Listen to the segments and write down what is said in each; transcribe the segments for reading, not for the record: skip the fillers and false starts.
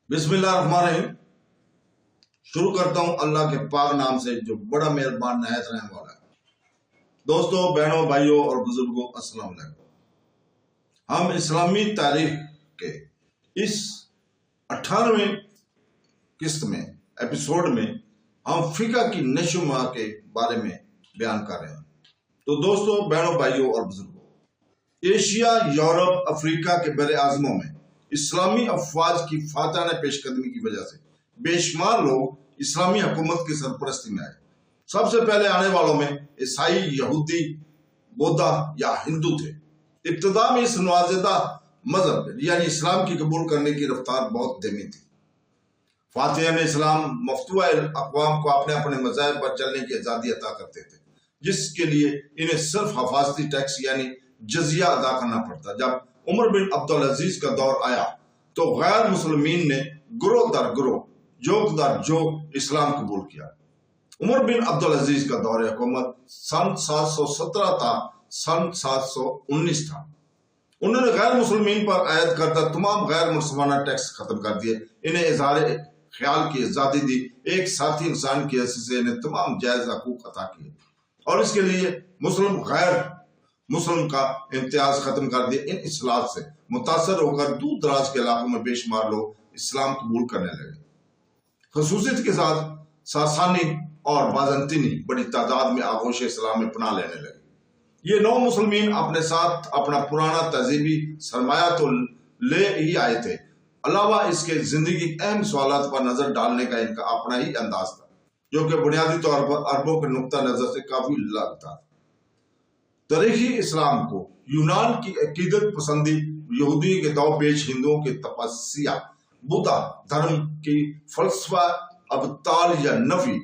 بسم اللہ الرحمن الرحیم۔ شروع کرتا ہوں اللہ کے پاک نام سے جو بڑا مہربان نہایت رحم والا ہے۔ دوستوں، بہنوں، بھائیوں اور بزرگوں، السلام علیکم۔ ہم اسلامی تاریخ کے اس 18ویں قسط میں ایپیسوڈ میں ہم فقہ کی نشو و نما کے بارے میں بیان کر رہے ہیں۔ تو دوستوں، بہنوں، بھائیوں اور بزرگوں، ایشیا، یورپ، افریقہ کے بر اعظموں میں اسلامی افواج کی فاتحانہ پیش قدمی کی وجہ سے بے شمار لوگ اسلامی حکومت کی سرپرستی میں آئے۔ سب سے پہلے آنے والوں میں عیسائی، یہودی، بودھا یا ہندو تھے۔ ابتدا میں اس نوازدہ مذہب یعنی اسلام کی قبول کرنے کی رفتار بہت دھیمی تھی۔ فاتحین اسلام مفتوح اقوام کو اپنے اپنے مذاہب پر چلنے کی آزادی عطا کرتے تھے، جس کے لیے انہیں صرف حفاظتی ٹیکس یعنی جزیہ ادا کرنا پڑتا۔ جب عمر بن عبدالعزیز کا دور آیا تو غیر مسلمین نے گروہ در گروہ، جوک در جوک اسلام قبول کیا۔ عمر بن عبدالعزیز کا دور حکومت سن 717 تا سن 719 تھا۔ انہوں نے غیر مسلمین پر عائد کردہ تمام غیر منصفانہ ٹیکس ختم کر دیے، انہیں اظہار خیال کی آزادی دی، ایک ساتھی انسان کی حیثیت سے انہیں تمام جائز حقوق عطا کیے، اور اس کے لیے مسلم غیر مسلم کا امتیاز ختم کر دیا۔ ان اصلاحات سے متاثر ہو کر دور دراز کے علاقوں میں بے شمار لوگ اسلام قبول کرنے لگے۔ خصوصیت کے ساتھ ساسانی اور بازنطینی بڑی تعداد میں آغوش اسلام میں پناہ لینے لگے۔ یہ نو مسلمین اپنے ساتھ اپنا پرانا تہذیبی سرمایہ تو لے ہی آئے تھے، علاوہ اس کے زندگی کے اہم سوالات پر نظر ڈالنے کا ان کا اپنا ہی انداز تھا، جو کہ بنیادی طور پر عربوں کے نقطہ نظر سے کافی الگ تھا۔ تاریخی اسلام کو یونان کی عقیدت پسندی، یہودی کے دو پیش، ہندوؤں کے تپسیا، بدھا دھرم کی فلسفہ ابطال یا نفی،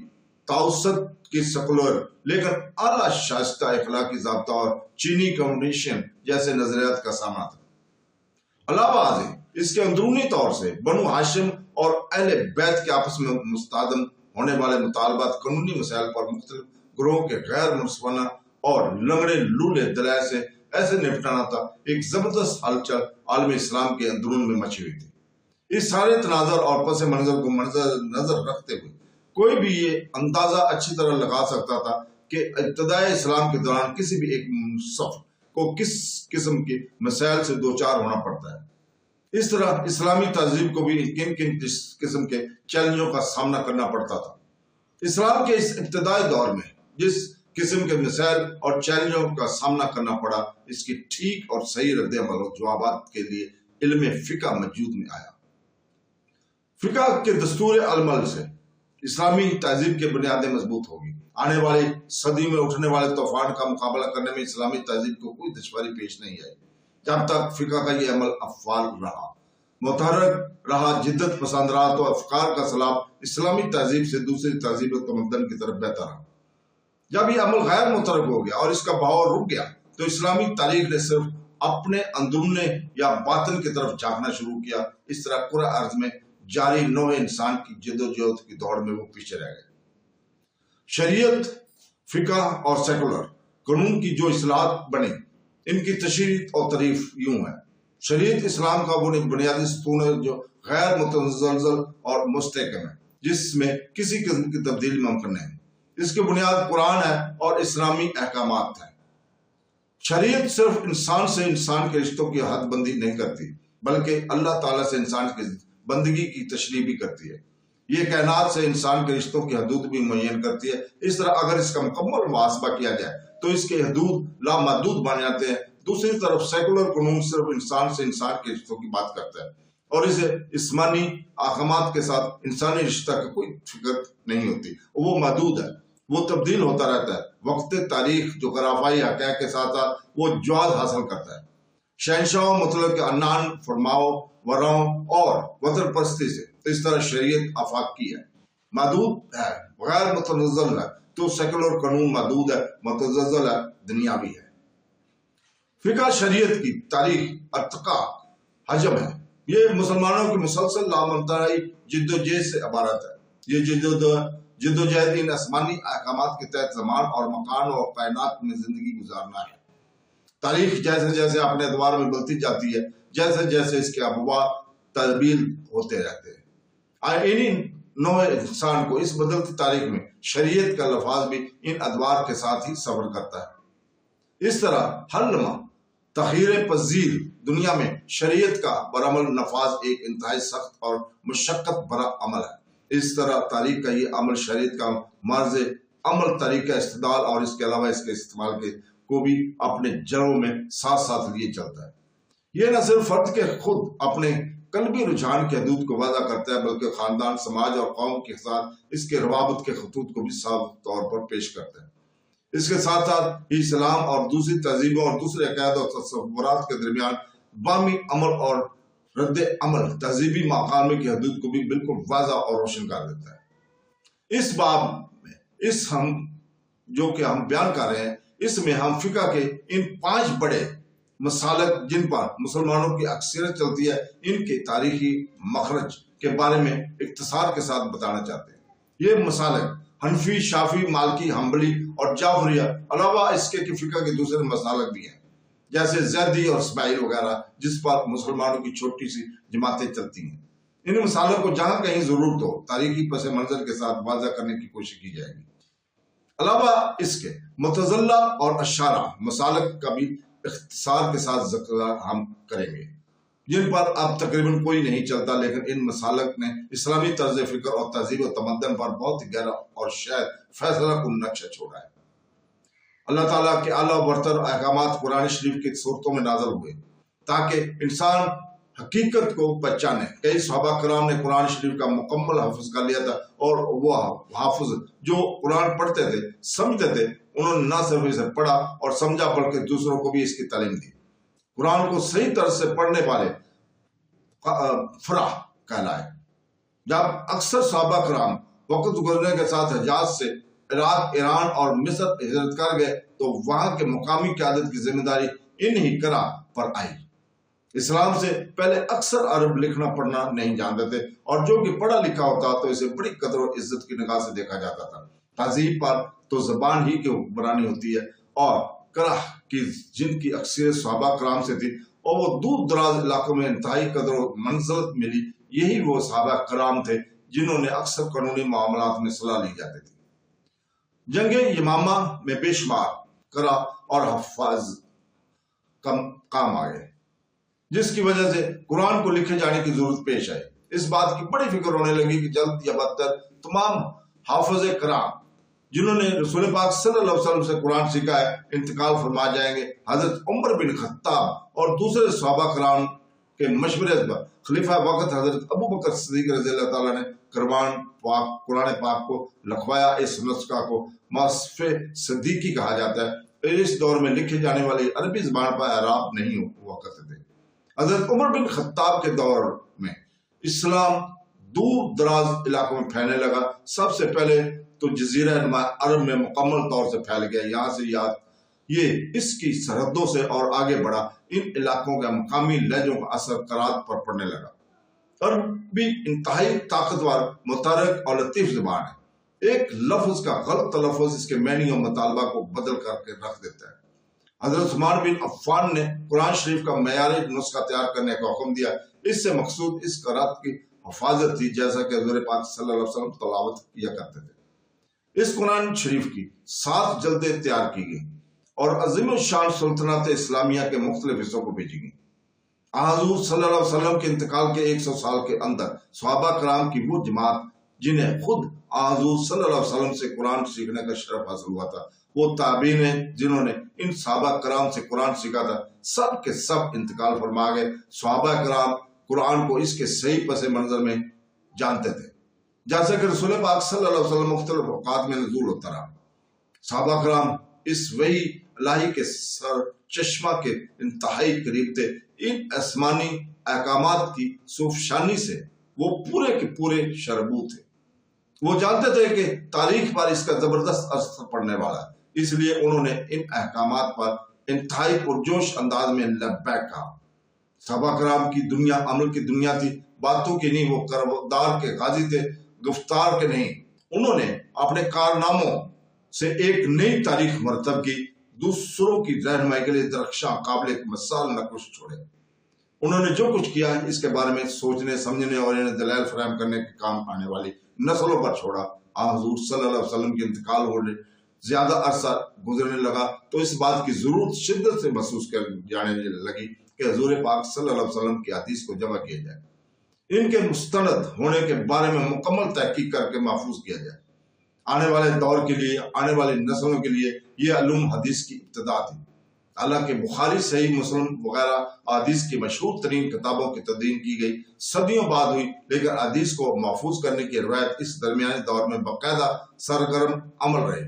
تاؤست کی سیکولر لیکن اعلیٰ شائستہ اخلاقی ضابطہ اور چینی کمیونیشن جیسے نظریات کا سامنا تھا۔ علاوہ ازیں اس کے اندرونی طور سے بنو ہاشم اور اہل بیت کے آپس میں مصطدم ہونے والے مطالبات، قانونی مسائل پر مختلف گروہوں کے غیر منصفانہ اور لنگڑے لولے دلائل سے ایسے نپٹانا تھا۔ ایک زبردست ہلچل عالم اسلام کے اندرون میں مچی ہوئی تھی۔ اس سارے تناظر اور پس منظر کو نظر رکھتے ہوئے کوئی بھی یہ اندازہ اچھی طرح لگا سکتا تھا کہ ابتدائی اسلام کے دوران کسی بھی ایک صف کو کس قسم کے مسائل سے دوچار ہونا پڑتا ہے۔ اس طرح اسلامی تہذیب کو بھی کن قسم کے چیلنجوں کا سامنا کرنا پڑتا تھا۔ اسلام کے اس ابتدائی دور میں جس قسم کے مسائل اور چیلنجوں کا سامنا کرنا پڑا، اس کی ٹھیک اور صحیح رد عمل اور جوابات کے لیے علم فقہ موجود میں آیا۔ فقہ کے دستور عمل سے اسلامی تہذیب کی بنیادیں مضبوط ہوگی۔ آنے والی صدی میں اٹھنے والے طوفان کا مقابلہ کرنے میں اسلامی تہذیب کو کوئی دشواری پیش نہیں آئی، جب تک فقہ کا یہ عمل افعال رہا، متحرک رہا، جدت پسند رہا، تو افکار کا سلاب اسلامی تہذیب سے دوسری تہذیب و تمدن کی طرف بہتا رہا۔ جب یہ عمل غیر متحرک ہو گیا اور اس کا بہاؤ رک گیا تو اسلامی تاریخ نے صرف اپنے اندرون یا باطن کی طرف جھانکنا شروع کیا۔ اس طرح کرۂ ارض میں جاری نوع انسان کی جدوجہد کی دوڑ میں وہ پیچھے رہ گئے۔ شریعت، فقہ اور سیکولر قانون کی جو اصطلاحات بنی، ان کی تشریح اور تعریف یوں ہے۔ شریعت اسلام کا وہ بنیادی ستون ہے جو غیر متزلزل اور مستحکم ہے، جس میں کسی قسم کی تبدیلی ممکن نہیں۔ اس کی بنیاد قرآن ہے اور اسلامی احکامات ہیں۔ شریعت صرف انسان سے انسان کے رشتوں کی حد بندی نہیں کرتی، بلکہ اللہ تعالیٰ سے انسان کی بندگی کی تشریح بھی کرتی ہے۔ یہ کائنات سے انسان کے رشتوں کی حدود بھی معین کرتی ہے۔ اس طرح اگر اس کا مکمل محاسبہ کیا جائے تو اس کے حدود لامحدود بن جاتے ہیں۔ دوسری طرف سیکولر قانون صرف انسان سے انسان کے رشتوں کی بات کرتا ہے، اور اسے جسمانی احکامات کے ساتھ انسانی رشتہ کی کوئی فکر نہیں ہوتی۔ وہ محدود ہے، وہ تبدیل ہوتا رہتا ہے۔ وقت تاریخ جو خرافائی حقائق کے ساتھ وہ جواز حاصل کرتا ہے۔ شہنشاہوں مطلب کہ انان فرماؤ وراؤں اور وطن پرستی سے، تو اس طرح شریعت آفاقی ہے، محدود ہے، غیر متنزل ہے، تو سیکولر قانون محدود ہے، متزلزل ہے، دنیاوی ہے۔ فقہ شریعت کی تاریخ ارتقاء حجم ہے۔ یہ مسلمانوں کی مسلسل لامنتہی جدوجہد سے عبارت ہے۔ یہ جدوجہد ان آسمانی احکامات کے تحت زمان اور مکان اور کائنات میں زندگی گزارنا ہے۔ تاریخ جیسے جیسے اپنے ادوار میں بدلتی جاتی ہے، جیسے جیسے اس کے ابواب تبدیل ہوتے رہتے ہیں، انہی نوع انسان کو اس بدلتی تاریخ میں شریعت کا لفظ بھی ان ادوار کے ساتھ ہی صبر کرتا ہے۔ اس طرح ہر لمحہ تغیر پذیر دنیا میں شریعت کا برعمل نفاذ ایک انتہائی سخت اور مشقت بھرا عمل ہے۔ اس طرح تاریخ کا یہ عمل شریعت کا مرز عمل طریقہ استدلال اور اس کے علاوہ اس کے استعمال کو بھی اپنے جڑوں میں ساتھ ساتھ لیے چلتا ہے۔ یہ نہ صرف فرد کے خود اپنے قلبی رجحان کے حدود کو وضع کرتا ہے بلکہ خاندان، سماج اور قوم کے ساتھ اس کے روابط کے خطوط کو بھی صاف طور پر پیش کرتا ہے۔ اس کے ساتھ ساتھ اسلام اور دوسری تہذیبوں اور دوسرے عقائد اور تصورات کے درمیان باہمی عمل اور رد عمل تہذیبی مکالمے کی حدود کو بھی بالکل واضح اور روشن کر دیتا ہے۔ اس باب میں جو کہ ہم بیان کر رہے ہیں، اس میں ہم فقہ کے ان 5 بڑے مسالک جن پر مسلمانوں کی اکثریت چلتی ہے، ان کے تاریخی مخرج کے بارے میں اختصار کے ساتھ بتانا چاہتے ہیں۔ یہ مسالک حنفی، شافعی، مالکی، حنبلی اور جعفریہ علاوہ اس کے فقہ کے دوسرے مسالک بھی ہیں، جیسے زیدی اور اسماعیل وغیرہ، جس پر مسلمانوں کی چھوٹی سی جماعتیں چلتی ہیں۔ ان مسالک کو جہاں کہیں ضرورت ہو تاریخی پس منظر کے ساتھ واضح کرنے کی کوشش کی جائے گی۔ علاوہ اس کے معتزلہ اور اشاعرہ مسالک کا بھی اختصار کے ساتھ ذکر ہم کریں گے، جن پر اب تقریباً کوئی نہیں چلتا، لیکن ان مسالک نے اسلامی طرز فکر اور تہذیب و تمدن پر بہت ہی گہرا اور شاید فیصلہ کن نقشہ چھوڑا ہے۔ اللہ تعالیٰ کے اعلیٰ و برتر احکامات قرآن شریف کی صورتوں میں نازل ہوئے تاکہ انسان حقیقت کو پہچانے۔ کئی صحابہ کرام نے قرآن شریف کا مکمل حفظ کر لیا تھا، اور وہ حافظ جو قرآن پڑھتے تھے، سمجھتے تھے، انہوں نے نہ صرف اسے پڑھا اور سمجھا بلکہ دوسروں کو بھی اس کی تعلیم دی۔ قرآن کو صحیح طرح سے پڑھنے والے فراح کہلائے۔ جب اکثر صحابہ کرام وقت گزرنے کے ساتھ حجاز سے عراق، ایران اور مصر ہجرت کر گئے تو وہاں کے مقامی قیادت کی ذمہ داری انہی کرا پر آئی۔ اسلام سے پہلے اکثر عرب لکھنا پڑھنا نہیں جانتے تھے، اور جو کہ پڑھا لکھا ہوتا تو اسے بڑی قدر و عزت کی نگاہ سے دیکھا جاتا تھا۔ تہذیب پر تو زبان ہی کی حکمرانی ہوتی ہے، اور کرہ کی جن کی اکثریت صحابہ کرام سے تھی اور وہ دور دراز علاقوں میں انتہائی قدر و منزلت ملی، یہی وہ صحابہ کرام تھے جنہوں نے اکثر قانونی معاملات میں صلاح لی جاتی تھی۔ جنگ یمامہ میں بے شمار کرہ اور حفاظ کام آ گئے، جس کی وجہ سے قرآن کو لکھے جانے کی ضرورت پیش آئی۔ اس بات کی بڑی فکر ہونے لگی کہ جلد یا بدتر تمام حافظ کرام جنہوں نے رسول پاک صلی اللہ علیہ وسلم سے قرآن سیکھا ہے انتقال فرما جائیں گے۔ حضرت عمر بن خطاب اور دوسرے صحابہ کرام کے مشورے پر خلیفہ وقت حضرت ابو بکر صدیق رضی اللہ تعالیٰ نے قرآن پاک کو لکھوایا۔ اس نسخہ کو مصحف صدیقی کہا جاتا ہے۔ اس دور میں لکھے جانے والی عربی زبان پر اعراب نہیں ہوا کرتے تھے۔ حضرت عمر بن خطاب کے دور میں اسلام دور دراز علاقوں میں پھیلنے لگا۔ سب سے پہلے تو جزیرہ نما عرب میں مکمل طور سے پھیل گیا۔ یہاں سے یہ اس کی سرحدوں سے اور آگے بڑھا۔ ان علاقوں کے مقامی لہجوں کا اثر قرات پر پڑنے لگا۔ عربی انتہائی طاقتور، متحرک اور لطیف زبان ہے۔ ایک لفظ کا غلط تلفظ اس کے معنی اور مطالبہ کو بدل کر کے رکھ دیتا ہے۔ حضرت عثمان بن عفان نے قرآن شریف کا معیاری نسخہ تیار کرنے کا حکم دیا۔ اس سے مقصود اس قرات کی حفاظت تھی، جیسا کہ حضور پاک صلی اللہ علیہ وسلم تلاوت کیا کرتے تھے۔ اس قرآن شریف کی 7 جلدیں تیار کی گئی اور عظیم الشان سلطنت اسلامیہ کے مختلف حصوں کو بھیجی گئی۔ حضور صلی اللہ علیہ وسلم کے انتقال کے 100 سال کے اندر صحابہ کرام کی وہ جماعت جنہیں خود حضور صلی اللہ علیہ وسلم سے قرآن سیکھنے کا شرف حاصل ہوا تھا، وہ تابعین ہیں جنہوں نے ان صحابہ کرام سے قرآن سیکھا تھا، سب کے سب انتقال فرما گئے۔ صحابہ کرام قرآن کو اس کے صحیح پس منظر میں جانتے تھے، جیسا کہ رسول پاک صلی اللہ علیہ وسلم مختلف اوقات میں نزول ہوتا رہا۔ صحابہ کرام اس وحی الہی کے سر چشمہ کے انتہائی قریب تھے۔ ان آسمانی احکامات کی سوفشانی سے وہ پورے کے پورے شربو تھے۔ وہ جانتے تھے کہ تاریخ پر اس کا زبردست اثر پڑنے والا ہے، اس لیے انہوں نے ان احکامات پر انتہائی پرجوش انداز میں لبیک کہا۔ صحابہ کرام کی دنیا عمل کی دنیا تھی، باتوں کی نہیں۔ وہ کردار کے غازی تھے، گفتار کے نہیں۔ انہوں نے اپنے کارناموں سے ایک نئی تاریخ مرتب کی، دوسروں کی رہنمائی کے لیے درخشاں قابل مثال نقش چھوڑے۔ انہوں نے جو کچھ کیا اس کے بارے میں سوچنے سمجھنے اور انہیں دلائل فراہم کرنے کے کام آنے والی نسلوں پر چھوڑا۔ حضور صلی اللہ علیہ وسلم کے انتقال ہونے زیادہ عرصہ گزرنے لگا تو اس بات کی ضرورت شدت سے محسوس کر جانے لگی کہ حضور پاک صلی اللہ علیہ وسلم کی حدیث کو جمع کیا جائے، ان کے مستند ہونے کے بارے میں مکمل تحقیق کر کے محفوظ کیا جائے۔ آنے والے دور کے لیے، آنے والی نسلوں کے لیے یہ علوم حدیث کی ابتدا تھی۔ حالانکہ بخاری، صحیح مسلم وغیرہ حدیث کی مشہور ترین کتابوں کی تدوین کی گئی صدیوں بعد ہوئی، لیکن حدیث کو محفوظ کرنے کی روایت اس درمیانی دور میں باقاعدہ سرگرم عمل رہی۔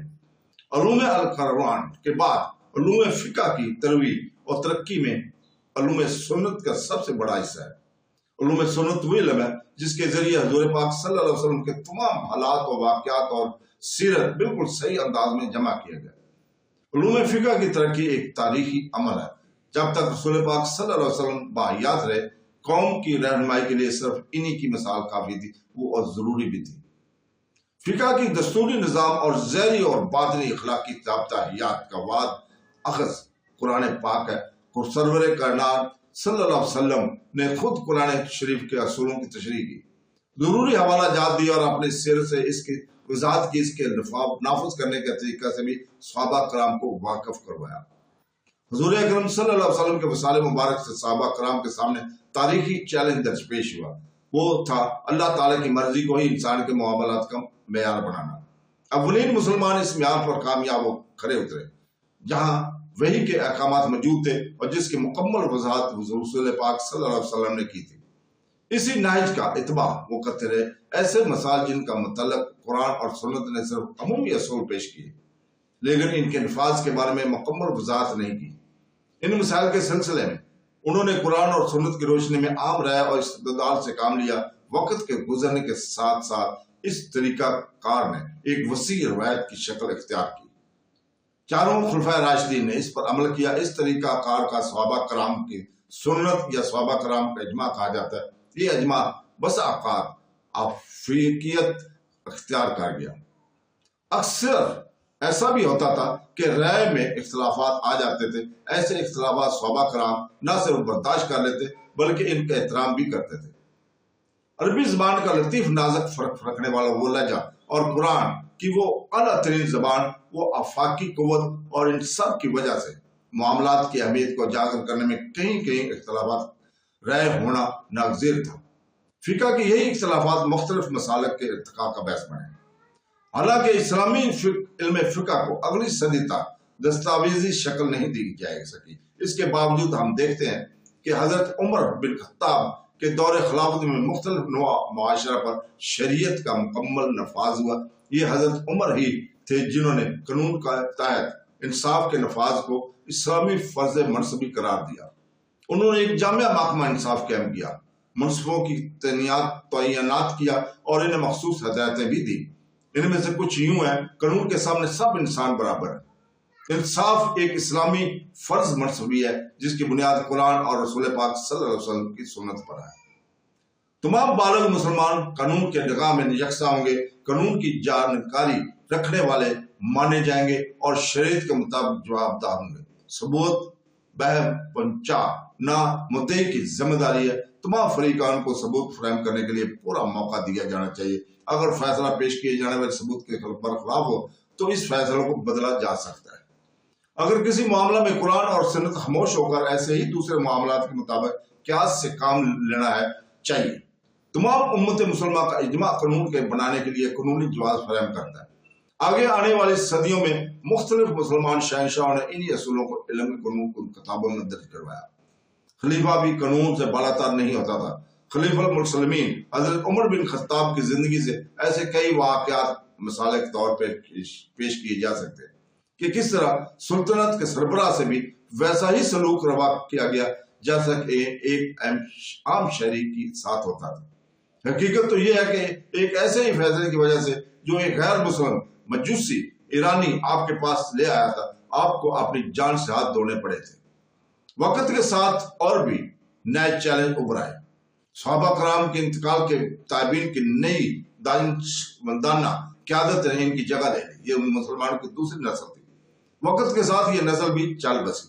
علوم القرآن کے بعد علوم فقہ کی ترویج اور ترقی میں علوم سنت کا سب سے بڑا حصہ ہے۔ علوم سنت وہ علم ہے جس کے ذریعے حضور پاک صلی اللہ علیہ وسلم کے تمام حالات و واقعات اور سیرت بالکل صحیح انداز میں جمع کیا گیا۔ علوم فقہ کی ترقی ایک تاریخی عمل ہے۔ جب تک رسول پاک صلی اللہ علیہ وسلم باحیات رہے، قوم کی رہنمائی کے لیے صرف انہی کی مثال کافی تھی، وہ اور ضروری بھی تھی۔ فقہ کی دستوری نظام اور ذہنی اور باطنی اخلاقی ضابطہ حیات کا واد اخذ قرآن پاک ہے۔ سرور کائنات صلی اللہ علیہ وسلم نے خود قرآن شریف کے اصولوں کی تشریح کی، ضروری حوالہ جات دی اور اپنی سیر سے اس کی وضاحت کی، اس کے نافذ کرنے کے طریقہ سے بھی صحابہ کرام کو واقف کروایا۔ حضور اکرم صلی اللہ علیہ وسلم کے وصال مبارک سے صحابہ کرام کے سامنے تاریخی چیلنج درج پیش ہوا، وہ تھا اللہ تعالیٰ کی مرضی کو ہی انسان کے معاملات کا معیار بنانا۔ اولین مسلمان اس معیار پر کامیاب و کھرے اترے جہاں وحی کے احکامات موجود تھے اور جس کی مکمل وضاحت رسول پاک صلی اللہ علیہ وسلم نے کی تھی۔ اسی نہج کا اتباع وہ کرتے رہے۔ ایسے مسائل جن کا متعلق قرآن اور سنت نے صرف عمومی اصول پیش کیے لیکن ان کے نفاذ کے بارے میں مکمل وضاحت نہیں کی۔ ان مسائل کے سلسلے میں انہوں نے قرآن اور سنت کی روشنی میں عام رائے اور استدلال سے کام لیا۔ وقت کے گزرنے کے ساتھ ساتھ اس طریقہ کار نے ایک وسیع روایت کی شکل اختیار کی۔ چاروں خلفائے راشدین نے اس پر عمل کیا۔ اس طریقہ کار کا صحابہ کرام کی سنت یا صحابہ کرام کا اجماع کہا جاتا ہے۔ یہ اجماع بس اوقات افریقیت اختیار کر گیا۔ اکثر ایسا بھی ہوتا تھا کہ رائے میں اختلافات آ جاتے تھے۔ ایسے اختلافات صحابہ کرام نہ صرف برداشت کر لیتے بلکہ ان کا احترام بھی کرتے تھے۔ عربی زبان کا لطیف نازک فرق رکھنے والا وہ لہجہ اور قرآن کی وہ اعلیٰ ترین زبان، وہ آفاقی قوت اور ان سب کی وجہ سے معاملات کی اہمیت کو اجاگر کرنے میں کہیں اختلافات رائے ہونا ناگزیر تھا۔ فقہ کی یہی اختلافات مختلف مسالک کے ارتقاء کا باعث بنے۔ حالانکہ اسلامی علم فقہ کو اگلی صدی تک دستاویزی شکل نہیں دی جا سکی، اس کے باوجود ہم دیکھتے ہیں کہ حضرت عمر بن خطاب کے دور خلافت میں مختلف نوع معاشرہ پر شریعت کا مکمل نفاذ ہوا۔ یہ حضرت عمر ہی تھے جنہوں نے قانون کے تحت انصاف کے نفاذ کو اسلامی فرض منصبی قرار دیا۔ انہوں نے ایک جامع محکمہ انصاف قائم کیا، منصفوں کی تعینات کیا اور انہیں مخصوص ہدایتیں بھی دی۔ ان میں سے کچھ یوں ہیں: قانون کے سامنے سب انسان برابر ہے۔ انصاف ایک اسلامی فرض منصبی ہے جس کی بنیاد قرآن اور رسول پاک صلی اللہ علیہ وسلم کی سنت پر ہے۔ تمام بالغ مسلمان قانون کے نگاہ میں یکساں ہوں گے، قانون کی جانکاری رکھنے والے مانے جائیں گے اور شریعت کے مطابق جواب دہ ہوں گے۔ ثبوت بہم پہنچانا مدعی کی ذمہ داری ہے۔ تمام فریقان کو ثبوت فراہم کرنے کے لیے پورا موقع دیا جانا چاہیے۔ اگر فیصلہ پیش کیے جانے والے ثبوت کے برخلاف ہو تو اس فیصلے کو بدلا جا سکتا ہے۔ اگر کسی معاملہ میں قرآن اور سنت خاموش ہو کر ایسے ہی دوسرے معاملات کے مطابق قیاس سے کام لینا ہے چاہیے۔ تمام امت مسلمہ کا اجماع قانون کے بنانے کے لیے قانونی جواز فراہم کرتا ہے۔ آگے آنے والی صدیوں میں مختلف مسلمان شہنشاہوں نے انہی اصولوں کو علم قانون کو کتابوں میں درج کروایا۔ خلیفہ بھی قانون سے بالاتر نہیں ہوتا تھا۔ خلیفہ المسلمین حضرت عمر بن خطاب کی زندگی سے ایسے کئی واقعات مثال کے طور پر پیش کیے جا سکتے ہیں کہ کس طرح سلطنت کے سربراہ سے بھی ویسا ہی سلوک روا کیا گیا جیسا کہ ایک عام شہری کی ساتھ ہوتا تھا۔ حقیقت تو یہ ہے کہ ایک ایسے ہی فیصلے کی وجہ سے جو ایک غیر مسلم مجوسی ایرانی آپ کے پاس لے آیا تھا، آپ کو اپنی جان سے ہاتھ دھونے پڑے تھے۔ وقت کے ساتھ اور بھی نئے چیلنج ابھر آئے۔ صحابہ کرام کے انتقال کے تابعین کی نئی دانشمندانہ قیادت نے ان کی جگہ لے لی۔ یہ مسلمان کی دوسری نسل تھی۔ وقت کے ساتھ یہ نسل بھی چال بسی